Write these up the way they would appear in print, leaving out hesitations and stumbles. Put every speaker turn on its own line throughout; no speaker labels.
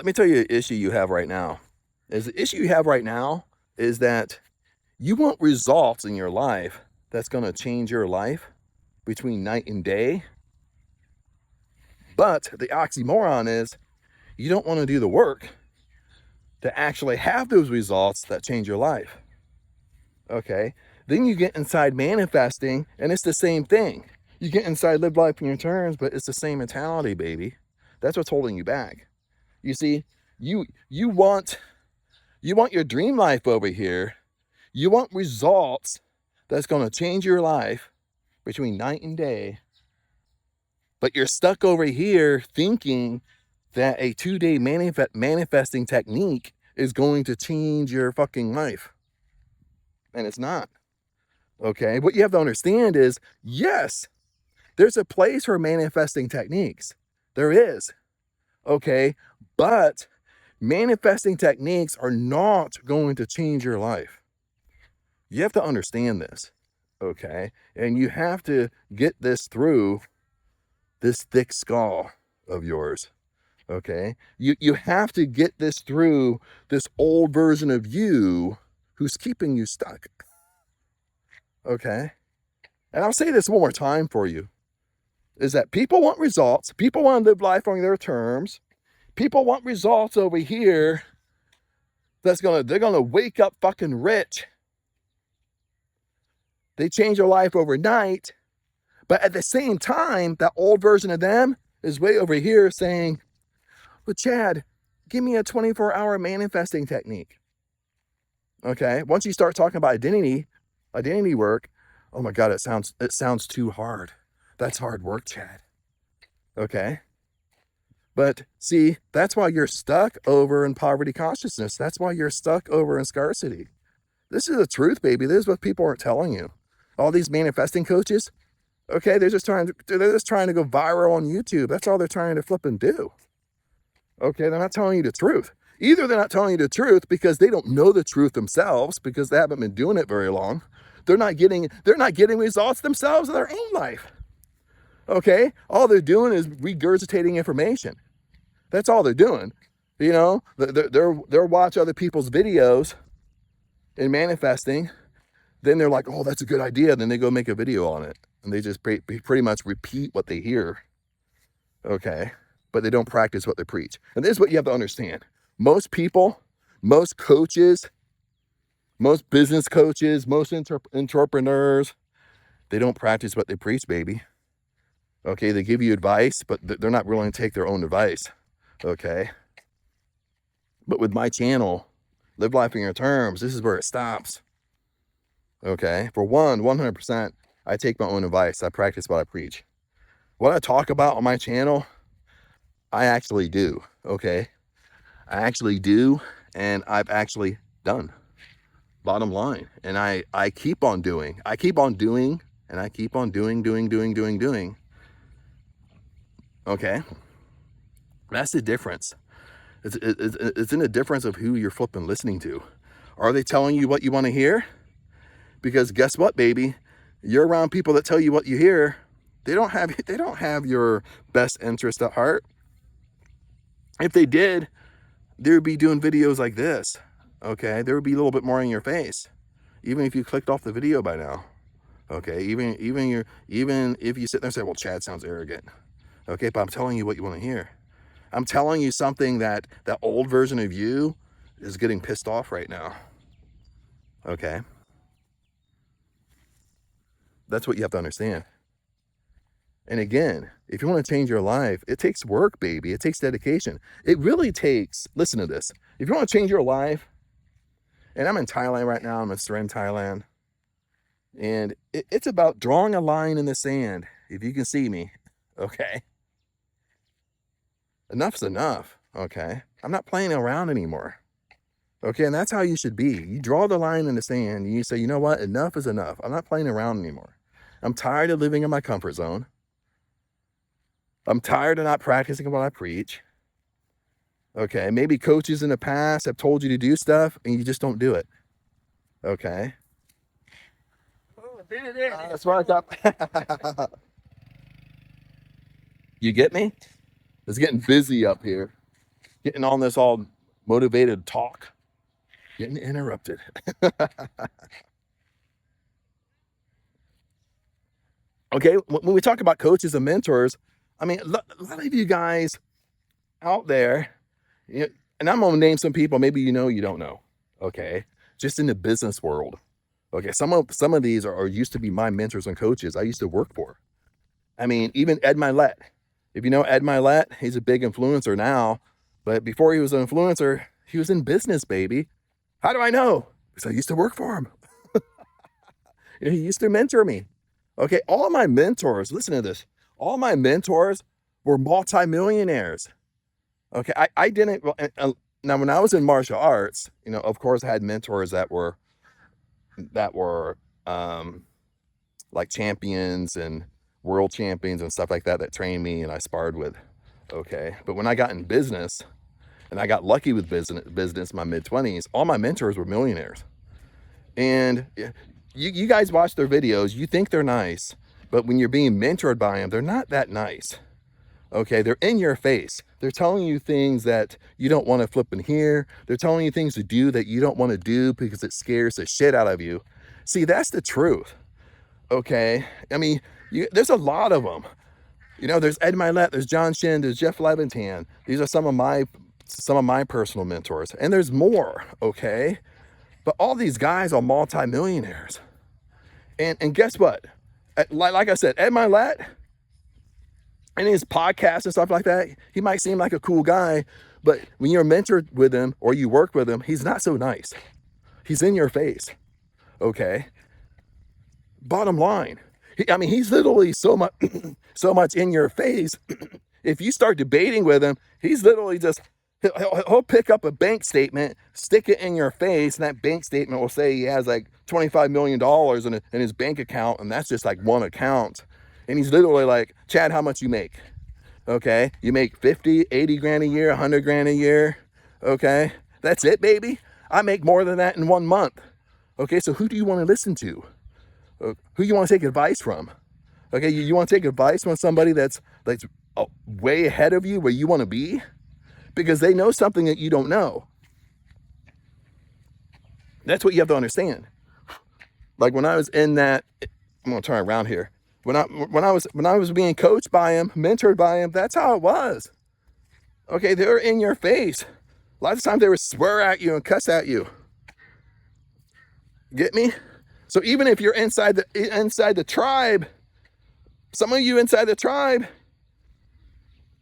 Let me tell you the issue you have right now. The issue you have right now is that you want results in your life that's going to change your life between night and day. But the oxymoron is you don't want to do the work to actually have those results that change your life. Okay. Then you get inside manifesting, and it's the same thing. You get inside live life on your terms, but it's the same mentality, baby. That's what's holding you back. You see, you want your dream life over here. You want results that's going to change your life between night and day. But you're stuck over here thinking that a 2-day manifesting technique is going to change your fucking life. And it's not. Okay? What you have to understand is, yes, there's a place for manifesting techniques. There is. Okay? But manifesting techniques are not going to change your life. You have to understand this. Okay? And you have to get this through this thick skull of yours. Okay? You have to get this through this old version of you who's keeping you stuck. Okay? And I'll say this one more time for you, is that people want results. People want to live life on their terms. People want results over here they're gonna wake up fucking rich. They change their life overnight, but at the same time, that old version of them is way over here saying, well, Chad, give me a 24-hour manifesting technique. Okay, once you start talking about identity work, oh my God, it sounds too hard. That's hard work, Chad. Okay. But see, that's why you're stuck over in poverty consciousness. That's why you're stuck over in scarcity. This is the truth, baby. This is what people aren't telling you. All these manifesting coaches, okay, they're just trying to go viral on YouTube. That's all they're trying to flip and do. Okay, they're not telling you the truth. Either they're not telling you the truth because they don't know the truth themselves because they haven't been doing it very long. They're not getting results themselves in their own life. Okay, all they're doing is regurgitating information. That's all they're doing. You know, they'll watch other people's videos in manifesting. Then they're like, oh, that's a good idea. Then they go make a video on it. And they just pretty much repeat what they hear. Okay, but they don't practice what they preach. And this is what you have to understand. Most people, most coaches, most business coaches, most entrepreneurs, they don't practice what they preach, baby. Okay, they give you advice, but they're not willing to take their own advice. Okay. But with my channel, Live Life on Your Terms, this is where it stops. Okay. For 100%, I take my own advice. I practice what I preach. What I talk about on my channel, I actually do. Okay. I actually do, and I've actually done. Bottom line. And I keep on doing. I keep on doing, and I keep on doing. Okay, that's the difference. It's in the difference of who you're flipping listening to. Are they telling you what you want to hear? Because guess what, baby? You're around people that tell you what you hear. They don't have your best interest at heart. If they did, they would be doing videos like this. Okay, there would be a little bit more in your face, even if you clicked off the video by now. Okay, even if you sit there and say, well, Chad sounds arrogant. Okay, but I'm telling you what you want to hear. I'm telling you something that old version of you is getting pissed off right now. Okay? That's what you have to understand. And again, if you want to change your life, it takes work, baby. It takes dedication. It really takes, listen to this. If you want to change your life, and I'm in Thailand right now, I'm in Seren, Thailand, and it's about drawing a line in the sand, if you can see me, okay? Enough's enough, okay? I'm not playing around anymore, okay? And that's how you should be. You draw the line in the sand, and you say, you know what? Enough is enough. I'm not playing around anymore. I'm tired of living in my comfort zone. I'm tired of not practicing what I preach, okay? Maybe coaches in the past have told you to do stuff, and you just don't do it, okay? That's what I got. You get me? It's getting busy up here. getting on this all motivated talk, getting interrupted. Okay, when we talk about coaches and mentors, I mean, a lot of you guys out there, you know, and I'm gonna name some people, maybe you know, you don't know, okay? Just in the business world. Okay, some of these are used to be my mentors and coaches I used to work for. I mean, even Ed Milet. If you know Ed Milet, he's a big influencer now, but before he was an influencer, he was in business, baby. How do I know? Because I used to work for him. He used to mentor me. Okay, all my mentors, listen to this. All my mentors were multimillionaires. Okay, I didn't. Now, when I was in martial arts, you know, of course, I had mentors that were like champions and world champions and stuff like that trained me and I sparred with. Okay, but when I got in business and I got lucky with business, my mid-20s, all my mentors were millionaires. And you guys watch their videos, you think they're nice, but when you're being mentored by them, they're not that nice. Okay, they're in your face. They're telling you things that you don't want to flip and hear. They're telling you things to do that you don't want to do because it scares the shit out of you. See, that's the truth. Okay, I mean, there's a lot of them. You know, there's Ed Milet, there's John Shin, there's Jeff Levitan. These are some of my personal mentors, and there's more. Okay, but all these guys are multimillionaires. And guess what? Like I said, Ed Milet, and his podcast and stuff like that, he might seem like a cool guy, but when you're mentored with him or you work with him, he's not so nice. He's in your face. Okay. Bottom line, he's literally so much in your face. If you start debating with him, he's literally just, he'll pick up a bank statement, stick it in your face, and that bank statement will say he has like $25 million in his bank account, and that's just like one account. And he's literally like, Chad, how much you make? Okay, you make 50, 80 grand a year, 100 grand a year. Okay, that's it, baby. I make more than that in 1 month. Okay, so who do you want to listen to? Who you want to take advice from? Okay, you want to take advice from somebody that's way ahead of you where you want to be? Because they know something that you don't know. That's what you have to understand. Like when I was in that, I'm gonna turn around here. When I was being coached by him, mentored by him, that's how it was. Okay, they're in your face. A lot of times they would swear at you and cuss at you. Get me? So even if you're inside the tribe, some of you inside the tribe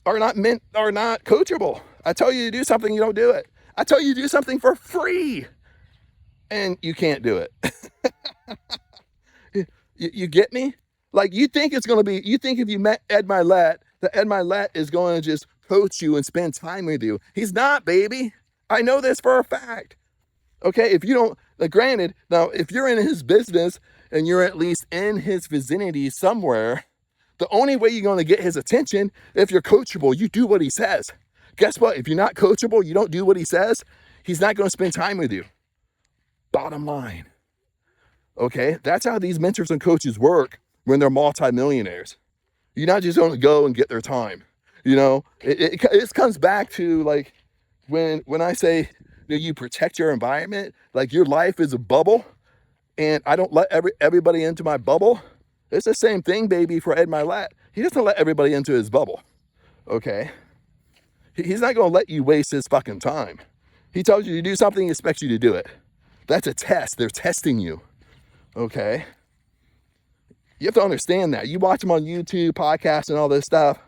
are not coachable. I tell you to do something, you don't do it. I tell you to do something for free, and you can't do it. You get me? Like you think if you met Ed Milet, that Ed Milet is going to just coach you and spend time with you. He's not, baby. I know this for a fact. Okay, if you don't, granted, now if you're in his business and you're at least in his vicinity somewhere, the only way you're going to get his attention, if you're coachable, you do what he says. Guess what? If you're not coachable, you don't do what he says, he's not going to spend time with you. Bottom line. Okay, that's how these mentors and coaches work when they're multimillionaires. You're not just going to go and get their time. You know, it comes back to like when I say you protect your environment, like your life is a bubble, and I don't let everybody into my bubble. It's the same thing, baby, for Ed Milet. He doesn't let everybody into his bubble. Okay, he's not going to let you waste his fucking time. He tells you to do something, he expects you to do it. That's a test. They're testing you. Okay. You have to understand that. You watch them on YouTube, podcasts, and all this stuff.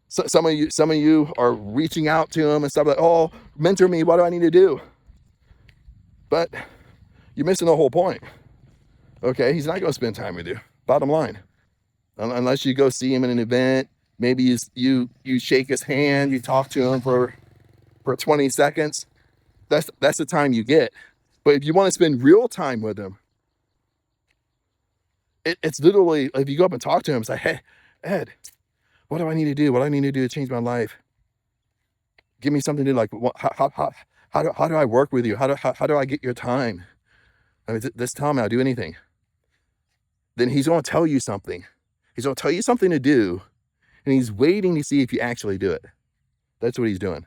So some of you are reaching out to him and stuff like, oh, mentor me. What do I need to do? But you're missing the whole point. Okay, he's not going to spend time with you. Bottom line, unless you go see him in an event, maybe you shake his hand, you talk to him for 20 seconds. That's the time you get. But if you want to spend real time with him, it's literally, if you go up and talk to him, it's like, hey, Ed, what do I need to do? What do I need to do to change my life? Give me something to like, how do I work with you? How do I get your time? I mean, this time I'll do anything. Then he's going to tell you something. He's going to tell you something to do, and he's waiting to see if you actually do it. That's what he's doing.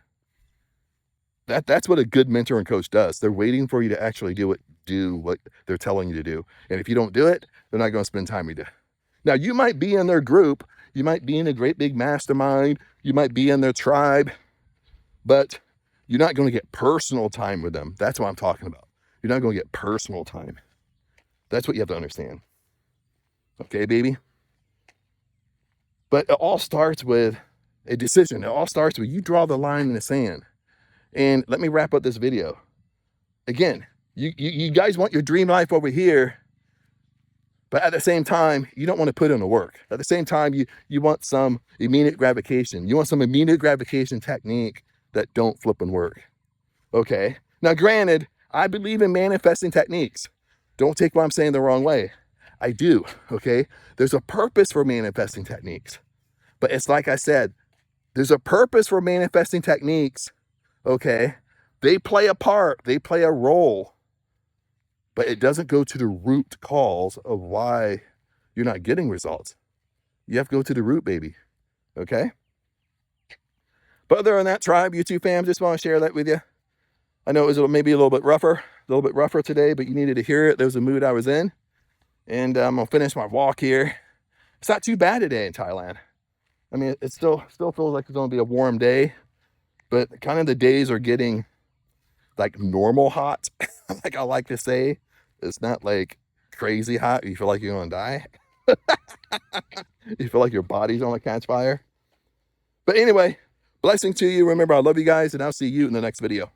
That's what a good mentor and coach does. They're waiting for you to actually do what they're telling you to do. And if you don't do it, they're not going to spend time with you. Now, you might be in their group, you might be in a great big mastermind, you might be in their tribe, but you're not going to get personal time with them. That's what I'm talking about. You're not going to get personal time. That's what you have to understand. Okay, baby? But it all starts with a decision. It all starts with you draw the line in the sand. And let me wrap up this video. Again, you guys want your dream life over here, but at the same time, you don't want to put in the work. At the same time, you want some immediate gratification. You want some immediate gratification technique that don't flip and work. Okay. Now, granted, I believe in manifesting techniques. Don't take what I'm saying the wrong way. I do. Okay. There's a purpose for manifesting techniques, but it's like I said, there's a purpose for manifesting techniques. Okay. They play a part, they play a role, but it doesn't go to the root cause of why you're not getting results. You have to go to the root, baby. Okay. But other than that, tribe, YouTube fam, just want to share that with you. I know it was maybe a little bit rougher today, but you needed to hear it. There was a mood I was in. And I'm going to finish my walk here. It's not too bad today in Thailand. I mean, it still feels like it's going to be a warm day, but kind of the days are getting like normal hot, like I like to say. It's not like crazy hot. You feel like you're going to die. You feel like your body's going to catch fire. But anyway, blessing to you. Remember, I love you guys, and I'll see you in the next video.